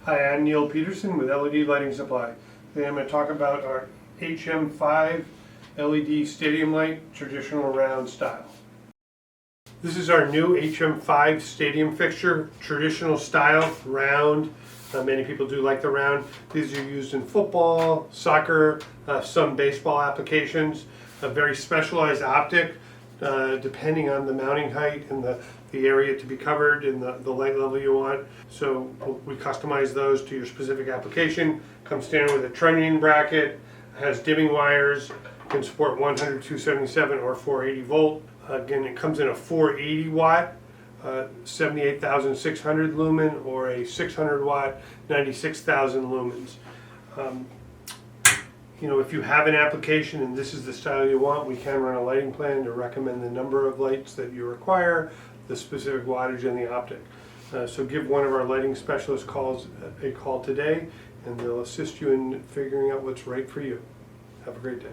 Hi, I'm Neil Peterson with LED Lighting Supply. Today I'm going to talk about our HM5 LED Stadium light, traditional round style. This is our new HM5 stadium fixture, traditional style, round. Many people do like the round. These are used in football, soccer, some baseball applications. A very specialized optic, depending on the mounting height and the area to be covered and the light level you want. So we customize those to your specific application. Comes standard with a trunnion bracket, has dimming wires, can support 100, 277 or 480 volt. Again, it comes in a 480 watt, 78,600 lumen, or a 600 watt, 96,000 lumens. If you have an application and this is the style you want, we can run a lighting plan to recommend the number of lights that you require, the specific wattage, and the optic. So give one of our lighting specialists a call today, and they'll assist you in figuring out what's right for you. Have a great day.